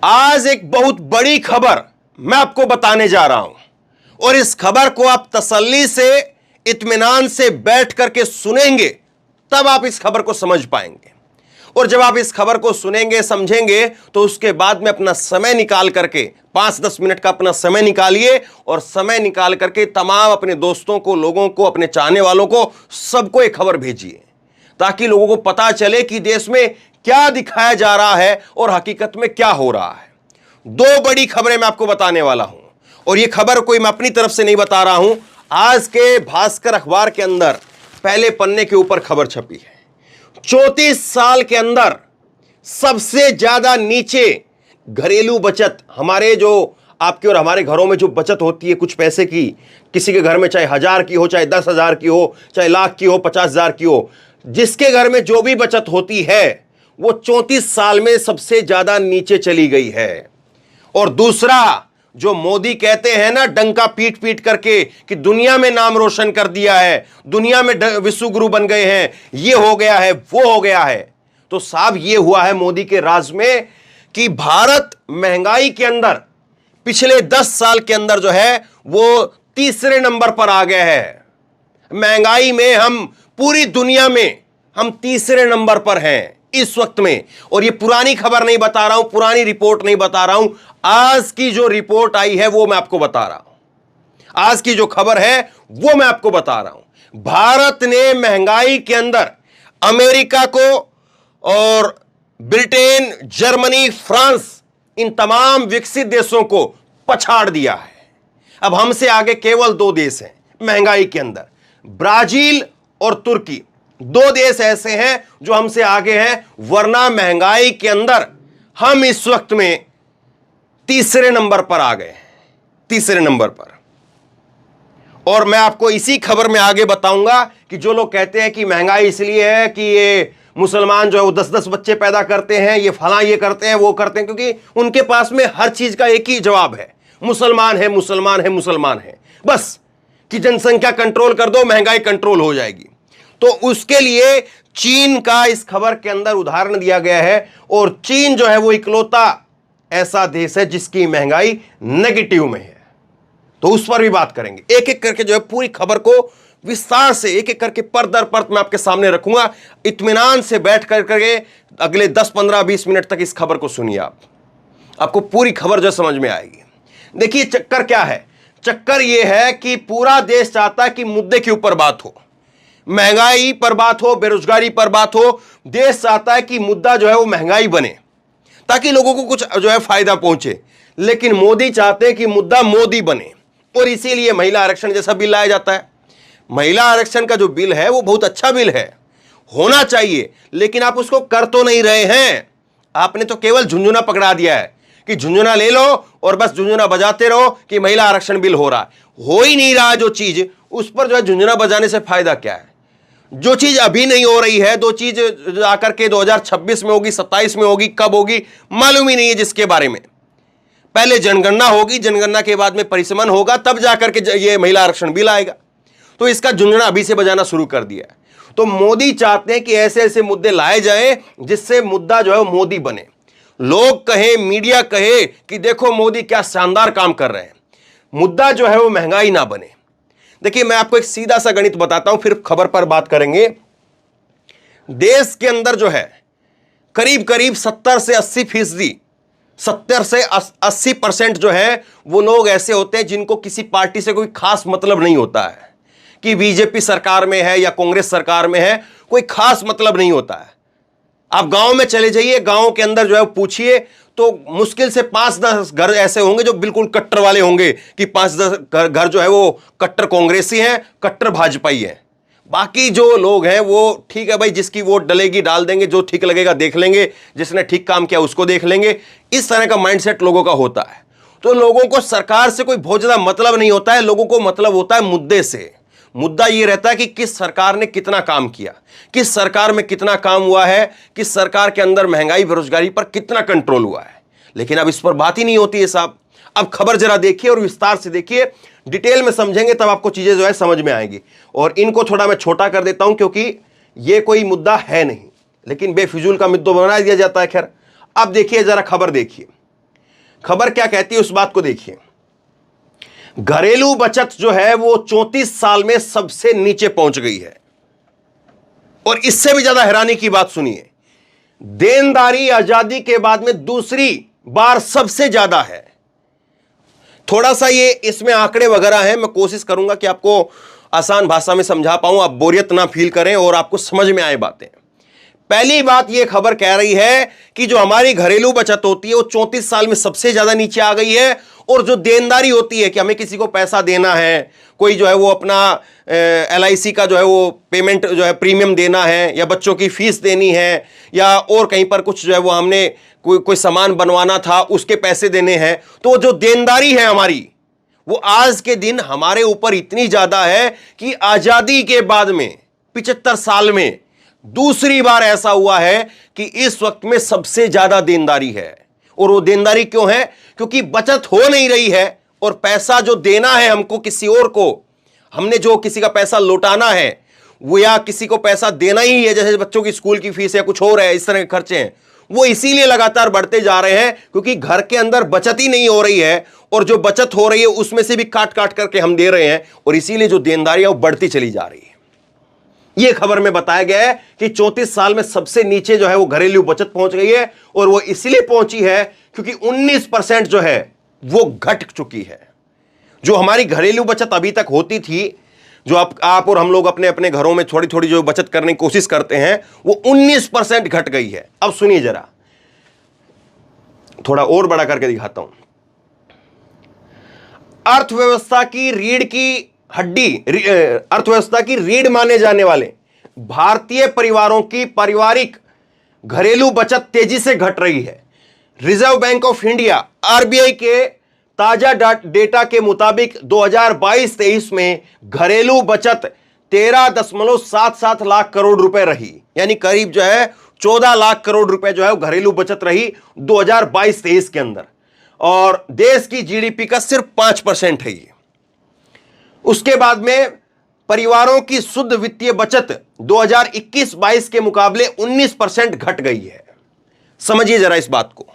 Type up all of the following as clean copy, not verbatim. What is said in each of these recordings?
आज एक बहुत बड़ी खबर मैं आपको बताने जा रहा हूं और इस खबर को आप तसल्ली से, इत्मीनान से बैठ करके सुनेंगे, तब आप इस खबर को समझ पाएंगे। और जब आप इस खबर को सुनेंगे, समझेंगे, तो उसके बाद में अपना समय निकाल करके 5-10 मिनट का अपना समय निकालिए और समय निकाल करके तमाम अपने दोस्तों को, लोगों को, अपने चाहने वालों को, सबको एक खबर भेजिए, ताकि लोगों को पता चले कि देश में क्या दिखाया जा रहा है और हकीकत में क्या हो रहा है। 2 बड़ी खबरें मैं आपको बताने वाला हूं और यह खबर कोई मैं अपनी तरफ से नहीं बता रहा हूं। आज के भास्कर अखबार के अंदर पहले पन्ने के ऊपर खबर छपी है। 34 साल के अंदर सबसे ज्यादा नीचे घरेलू बचत, हमारे जो आपके और हमारे घरों में जो बचत होती है कुछ पैसे की, किसी के घर में चाहे 1000 की हो, चाहे 10,000 की हो, चाहे लाख की हो, 50,000 की हो, जिसके घर में जो भी बचत होती है वो 34 साल में सबसे ज्यादा नीचे चली गई है। और दूसरा, जो मोदी कहते हैं ना डंका पीट पीट करके कि दुनिया में नाम रोशन कर दिया है, दुनिया में विश्व गुरु बन गए हैं, ये हो गया है, वो हो गया है, तो साहब ये हुआ है मोदी के राज में कि भारत महंगाई के अंदर पिछले 10 साल के अंदर जो है वो तीसरे नंबर पर आ गया है। महंगाई में हम पूरी दुनिया में हम तीसरे नंबर पर हैं इस वक्त में। और ये पुरानी खबर नहीं बता रहा हूं, पुरानी रिपोर्ट नहीं बता रहा हूं, आज की जो रिपोर्ट आई है वो मैं आपको बता रहा हूं। आज की जो खबर है वो मैं आपको बता रहा हूं। भारत ने महंगाई के अंदर अमेरिका को और ब्रिटेन, जर्मनी, फ्रांस, इन तमाम विकसित देशों को पछाड़ दिया है। अब हमसे आगे केवल 2 देश हैं महंगाई के अंदर, ब्राजील और तुर्की। 2 देश ऐसे हैं जो हमसे आगे हैं, वरना महंगाई के अंदर हम इस वक्त में तीसरे नंबर पर आ गए हैं, तीसरे नंबर पर। और मैं आपको इसी खबर में आगे बताऊंगा कि जो लोग कहते हैं कि महंगाई इसलिए है कि ये मुसलमान जो है वो 10-10 बच्चे पैदा करते हैं, ये फलां ये करते हैं, वो करते हैं, क्योंकि उनके पास में हर चीज का एक ही जवाब है, मुसलमान है, मुसलमान है, मुसलमान है, बस कि जनसंख्या कंट्रोल कर दो, महंगाई कंट्रोल हो जाएगी। तो उसके लिए चीन का इस खबर के अंदर उदाहरण दिया गया है और चीन जो है वो इकलौता ऐसा देश है जिसकी महंगाई नेगेटिव में है। तो उस पर भी बात करेंगे, एक एक करके जो है पूरी खबर को विस्तार से एक एक करके पर दर पर मैं आपके सामने रखूंगा। इत्मीनान से बैठ करके अगले 10, 15, 20 मिनट तक इस खबर को सुनिए। आपको पूरी खबर जो समझ में आएगी। देखिए चक्कर क्या है, चक्कर यह है कि पूरा देश चाहता है कि मुद्दे के ऊपर बात हो, महंगाई पर बात हो, बेरोजगारी पर बात हो। देश चाहता है कि मुद्दा जो है वो महंगाई बने ताकि लोगों को कुछ जो है फायदा पहुंचे। लेकिन मोदी चाहते हैं कि मुद्दा मोदी बने और इसीलिए महिला आरक्षण जैसा बिल लाया जाता है। महिला आरक्षण का जो बिल है वो बहुत अच्छा बिल है, होना चाहिए, लेकिन आप उसको कर तो नहीं रहे हैं। आपने तो केवल झुंझुना पकड़ा दिया है कि झुंझुना ले लो और बस झुंझुना बजाते रहो कि महिला आरक्षण बिल हो रहा है। हो ही नहीं रहा जो चीज, उस पर जो है झुंझुना बजाने से फायदा क्या है। जो चीज अभी नहीं हो रही है, दो चीज आकर के 2026 में होगी, 27 में होगी, कब होगी मालूम ही नहीं है, जिसके बारे में पहले जनगणना होगी, जनगणना के बाद में परिसमन होगा, तब जाकर के ये महिला आरक्षण बिल आएगा। तो इसका झुंझुना अभी से बजाना शुरू कर दिया है। तो मोदी चाहते हैं कि ऐसे ऐसे मुद्दे लाए जाएं जिससे मुद्दा जो है वो मोदी बने, लोग कहें, मीडिया कहे कि देखो मोदी क्या शानदार काम कर रहे हैं, मुद्दा जो है वो महंगाई ना बने। देखिए मैं आपको एक सीधा सा गणित बताता हूं, फिर खबर पर बात करेंगे। देश के अंदर जो है करीब करीब 70 से 80%, 70 से 80% जो है वो लोग ऐसे होते हैं जिनको किसी पार्टी से कोई खास मतलब नहीं होता है कि बीजेपी सरकार में है या कांग्रेस सरकार में है, कोई खास मतलब नहीं होता है। आप गांव में चले जाइए, गांव के अंदर जो है पूछिए तो मुश्किल से 5-10 घर ऐसे होंगे जो बिल्कुल कट्टर वाले होंगे कि 5-10 घर जो है वो कट्टर कांग्रेसी हैं, कट्टर भाजपाई हैं। बाकी जो लोग हैं वो ठीक है भाई, जिसकी वोट डलेगी डाल देंगे, जो ठीक लगेगा देख लेंगे, जिसने ठीक काम किया उसको देख लेंगे। इस तरह का माइंडसेट लोगों का होता है। तो लोगों को सरकार से कोई बहुत ज्यादा मतलब नहीं होता है, लोगों को मतलब होता है मुद्दे से। मुद्दा यह रहता है कि किस सरकार ने कितना काम किया, किस सरकार में कितना काम हुआ है, किस सरकार के अंदर महंगाई बेरोजगारी पर कितना कंट्रोल हुआ है। लेकिन अब इस पर बात ही नहीं होती है साहब। अब खबर जरा देखिए और विस्तार से देखिए, डिटेल में समझेंगे तब आपको चीजें जो है समझ में आएंगी। और इनको थोड़ा मैं छोटा कर देता हूं क्योंकि यह कोई मुद्दा है नहीं, लेकिन बेफिजूल का मुद्दा बना दिया जाता है। खैर अब देखिए जरा खबर देखिए। खबर क्या कहती है उस बात को देखिए। घरेलू बचत जो है वो 34 साल में सबसे नीचे पहुंच गई है। और इससे भी ज्यादा हैरानी की बात सुनिए, देनदारी आजादी के बाद में दूसरी बार सबसे ज्यादा है। थोड़ा सा ये इसमें आंकड़े वगैरह हैं, मैं कोशिश करूंगा कि आपको आसान भाषा में समझा पाऊं, आप बोरियत ना फील करें और आपको समझ में आए बातें। पहली बात ये खबर कह रही है कि जो हमारी घरेलू बचत होती है वो 34 साल में सबसे ज्यादा नीचे आ गई है। और जो देनदारी होती है कि हमें किसी को पैसा देना है, कोई जो है वो अपना LIC का जो है वो पेमेंट जो है प्रीमियम देना है, या बच्चों की फीस देनी है, या और कहीं पर कुछ जो है वो हमने कोई सामान बनवाना था उसके पैसे देने हैं, तो जो देनदारी है हमारी वो आज के दिन हमारे ऊपर इतनी ज्यादा है कि आजादी के बाद में 75 साल में दूसरी बार ऐसा हुआ है कि इस वक्त में सबसे ज्यादा देनदारी है। और वो देनदारी क्यों है? क्योंकि बचत हो नहीं रही है और पैसा जो देना है हमको किसी और को, हमने जो किसी का पैसा लौटाना है वो, या किसी को पैसा देना ही है, जैसे बच्चों की स्कूल की फीस है, कुछ और है, इस तरह के खर्चे हैं, वो इसीलिए लगातार बढ़ते जा रहे हैं क्योंकि घर के अंदर बचत ही नहीं हो रही है। और जो बचत हो रही है उसमें से भी काट काट करके हम दे रहे हैं और इसीलिए जो देनदारी है वो बढ़ती चली जा रही है। यह खबर में बताया गया है कि 34 साल में सबसे नीचे जो है वो घरेलू बचत पहुंच गई है। और वो इसलिए पहुंची है क्योंकि 19% जो है वो घट चुकी है। जो हमारी घरेलू बचत अभी तक होती थी, जो आप और हम लोग अपने अपने घरों में थोड़ी थोड़ी जो बचत करने की कोशिश करते हैं, वो 19% घट गई है। अब सुनिए जरा, थोड़ा और बड़ा करके दिखाता हूं। अर्थव्यवस्था की रीढ़ की हड्डी, अर्थव्यवस्था की रीढ़ माने जाने वाले भारतीय परिवारों की पारिवारिक घरेलू बचत तेजी से घट रही है। Reserve bank of India RBI के ताजा डेटा के मुताबिक 2022-23 में घरेलू बचत 13.77 लाख करोड़ रुपए रही, यानी करीब जो है 14 लाख करोड़ रुपए जो है घरेलू बचत रही 2022-23 के अंदर। और देश की GDP का सिर्फ 5% है ये। उसके बाद में परिवारों की शुद्ध वित्तीय बचत 2021-22 के मुकाबले 19% घट गई है। समझिए जरा इस बात को।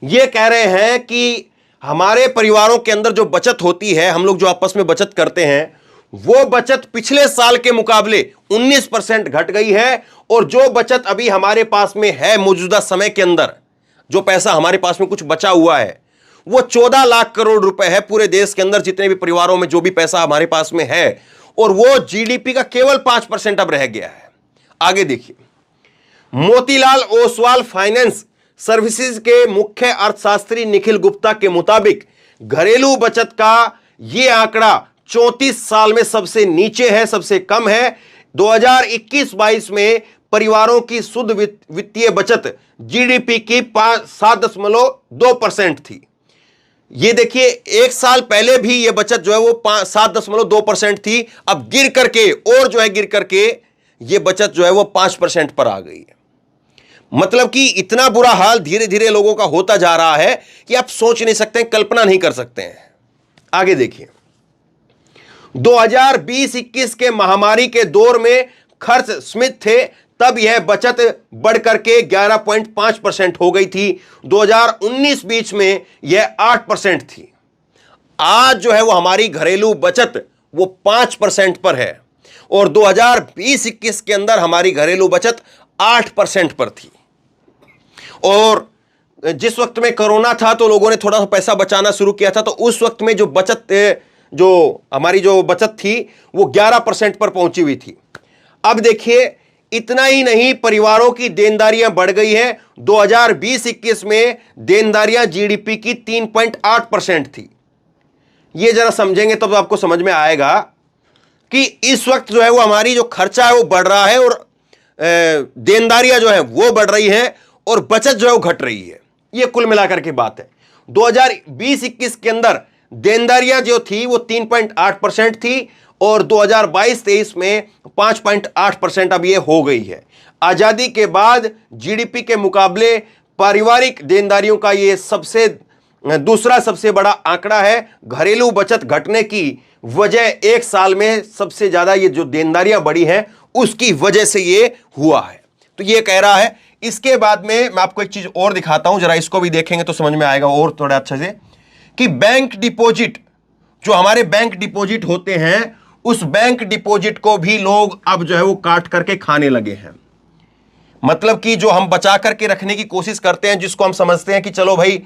यह कह रहे हैं कि हमारे परिवारों के अंदर जो बचत होती है, हम लोग जो आपस में बचत करते हैं, वो बचत पिछले साल के मुकाबले 19% घट गई है। और जो बचत अभी हमारे पास में है मौजूदा समय के अंदर, जो पैसा हमारे पास में कुछ बचा हुआ है, वो 14 लाख करोड़ रुपए है पूरे देश के अंदर, जितने भी परिवारों में जो भी पैसा हमारे पास में है। और वो GDP का केवल 5% अब रह गया है। आगे देखिए, मोतीलाल ओसवाल फाइनेंस सर्विसेज के मुख्य अर्थशास्त्री निखिल गुप्ता के मुताबिक घरेलू बचत का यह आंकड़ा 34 साल में सबसे नीचे है, सबसे कम है। 2021-22 में परिवारों की शुद्ध वित्तीय बचत GDP की 7.2% थी। ये देखिए, एक साल पहले भी ये बचत जो है वो 7.2% थी। अब गिर करके, और जो है गिर करके ये बचत जो है वो 5% पर आ गई है। मतलब कि इतना बुरा हाल धीरे धीरे लोगों का होता जा रहा है कि आप सोच नहीं सकते, कल्पना नहीं कर सकते हैं। आगे देखिए, 2020-21 के महामारी के दौर में खर्च सीमित थे, तब यह बचत बढ़ करके 11.5% हो गई थी। 2019 बीच में यह 8% थी। आज जो है वो हमारी घरेलू बचत वो 5% पर है। और 2020-21 के अंदर हमारी घरेलू बचत 8% पर थी। और जिस वक्त में कोरोना था तो लोगों ने थोड़ा सा पैसा बचाना शुरू किया था, तो उस वक्त में जो बचत, जो हमारी जो बचत थी वो 11% पर पहुंची हुई थी। अब देखिए, इतना ही नहीं, परिवारों की देनदारियां बढ़ गई है। 2020-21 में देनदारियां GDP की 3.8% थी। ये जरा समझेंगे तब तो आपको समझ में आएगा कि इस वक्त जो है वो हमारी जो खर्चा है वो बढ़ रहा है और देनदारियां जो है वो बढ़ रही है और बचत जो है वो घट रही है। ये कुल मिलाकर की बात है। 2020-21 के अंदर देनदारियां जो थी वो 3.8% थी और 2022-23 में 5.8% अब ये हो गई है। आजादी के बाद GDP के मुकाबले पारिवारिक देनदारियों का ये दूसरा सबसे बड़ा आंकड़ा है। घरेलू बचत घटने की वजह एक साल में सबसे ज्यादा ये जो देनदारियां बढ़ी हैं उसकी वजह से ये हुआ है। तो ये कह रहा है इसके बाद में मैं आपको एक चीज और दिखाता हूं, जरा इसको भी देखेंगे तो समझ में आएगा और थोड़ा अच्छे से, कि बैंक डिपॉजिट, जो हमारे बैंक डिपॉजिट होते हैं, उस बैंक डिपॉजिट को भी लोग अब जो है वो काट करके खाने लगे हैं। मतलब कि जो हम बचा करके रखने की कोशिश करते हैं, जिसको हम समझते हैं कि चलो भाई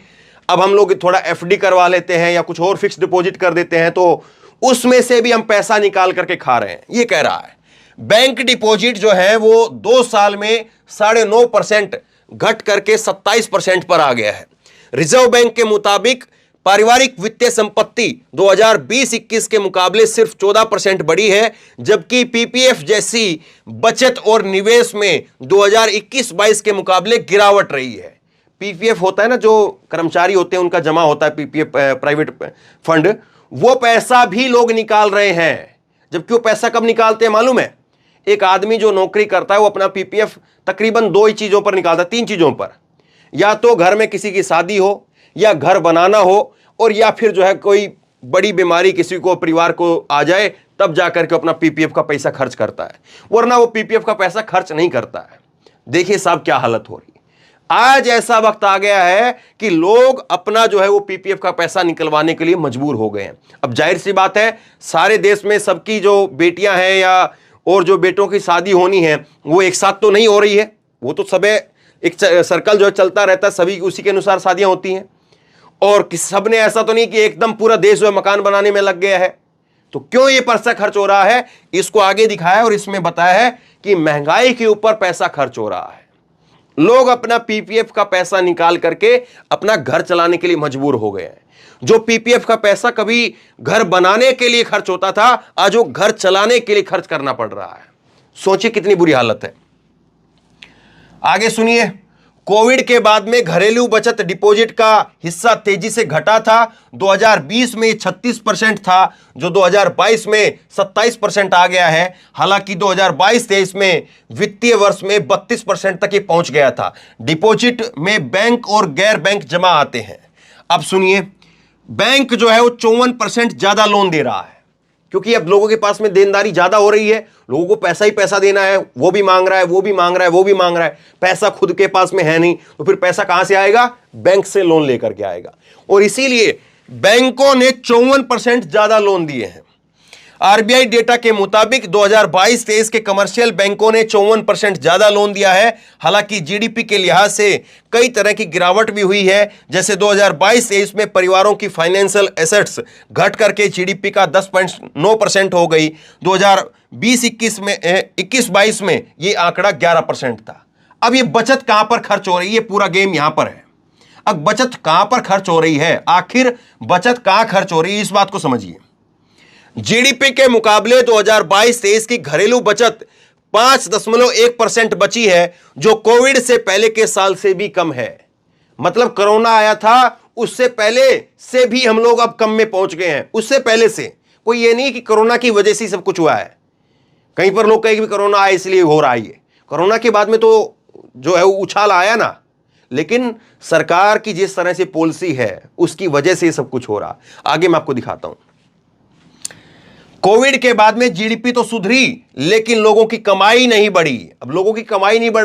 अब हम लोग थोड़ा एफडी करवा लेते हैं या कुछ और फिक्स डिपॉजिट कर देते हैं, तो उसमें से भी हम पैसा निकाल करके खा रहे हैं। ये कह रहा है बैंक डिपॉजिट जो है वो 2 साल में 9.5% घट करके 27% पर आ गया है। रिजर्व बैंक के मुताबिक पारिवारिक वित्तीय संपत्ति 2020-21 के मुकाबले सिर्फ 14% बढ़ी है, जबकि पीपीएफ जैसी बचत और निवेश में 2021-22 के मुकाबले गिरावट रही है। पीपीएफ होता है ना, जो कर्मचारी होते हैं उनका जमा होता है पीपीएफ, प्राइवेट फंड, वो पैसा भी लोग निकाल रहे हैं। जबकि वो पैसा कब निकालते हैं मालूम है? एक आदमी जो नौकरी करता है वो अपना पीपीएफ तकरीबन 2 ही चीजों पर निकालता है, 3 चीजों पर, या तो घर में किसी की शादी हो, या घर बनाना हो, और या फिर जो है कोई बड़ी बीमारी किसी को परिवार को आ जाए, तब जाकर के अपना पीपीएफ का पैसा खर्च करता है, वरना वो पीपीएफ का पैसा खर्च नहीं करता है। देखिए साहब क्या हालत हो रही है। आज ऐसा वक्त आ गया है कि लोग अपना जो है वो पीपीएफ का पैसा निकलवाने के लिए मजबूर हो गए हैं। अब जाहिर सी बात है, सारे देश में सबकी जो बेटियां हैं या और जो बेटों की शादी होनी है वो एक साथ तो नहीं हो रही है, वो तो सब एक सर्कल जो है चलता रहता है, सभी उसी के अनुसार शादियां होती हैं। और सब ने ऐसा तो नहीं कि एकदम पूरा देश जो है मकान बनाने में लग गया है। तो क्यों ये पैसा खर्च हो रहा है, इसको आगे दिखाया और इसमें बताया है कि महंगाई के ऊपर पैसा खर्च हो रहा है। लोग अपना पीपीएफ का पैसा निकाल करके अपना घर चलाने के लिए मजबूर हो गए हैं। जो पीपीएफ का पैसा कभी घर बनाने के लिए खर्च होता था, आज वो घर चलाने के लिए खर्च करना पड़ रहा है। सोचिए कितनी बुरी हालत है। आगे सुनिए, कोविड के बाद में घरेलू बचत डिपॉजिट का हिस्सा तेजी से घटा था। 2020 में 36% था, जो 2022 में 27% आ गया है। हालांकि 2022-23 में वित्तीय वर्ष में 32% तक ये पहुंच गया था। डिपॉजिट में बैंक और गैर बैंक जमा आते हैं। अब सुनिए, बैंक जो है वो 54% ज्यादा लोन दे रहा है, क्योंकि अब लोगों के पास में देनदारी ज्यादा हो रही है, लोगों को पैसा ही पैसा देना है, वो भी मांग रहा है, वो भी मांग रहा है, वो भी मांग रहा है, पैसा खुद के पास में है नहीं, तो फिर पैसा कहां से आएगा? बैंक से लोन लेकर के आएगा। और इसीलिए बैंकों ने 54% ज्यादा लोन दिए हैं। आरबीआई डेटा के मुताबिक 2022-23 के कमर्शियल बैंकों ने 54% ज्यादा लोन दिया है। हालांकि जीडीपी के लिहाज से कई तरह की गिरावट भी हुई है। जैसे 2022-23 में परिवारों की फाइनेंशियल एसेट्स घट करके जीडीपी का 10.9% हो गई। 2020-21 में 21-22 में ये आंकड़ा 11% था। अब ये बचत कहां पर खर्च हो रही है? पूरा गेम यहां पर है। अब बचत कहां पर खर्च हो रही है? आखिर बचत कहां खर्च हो रही है, इस बात को समझिए। जीडीपी के मुकाबले 2022-23 की घरेलू बचत 5.1% बची है, जो कोविड से पहले के साल से भी कम है। मतलब कोरोना आया था, उससे पहले से भी हम लोग अब कम में पहुंच गए हैं, उससे पहले से। कोई ये नहीं कि कोरोना की वजह से सब कुछ हुआ है। कहीं पर लोग कहेंगे कोरोना आया इसलिए हो रहा है। कोरोना के बाद में तो जो है उछाल आया ना, लेकिन सरकार की जिस तरह से पॉलिसी है उसकी वजह से सब कुछ हो रहा। आगे मैं आपको दिखाता हूं। कोविड के बाद में जीडीपी तो सुधरी, लेकिन लोगों की कमाई नहीं बढ़ी। अब लोगों की कमाई नहीं बढ़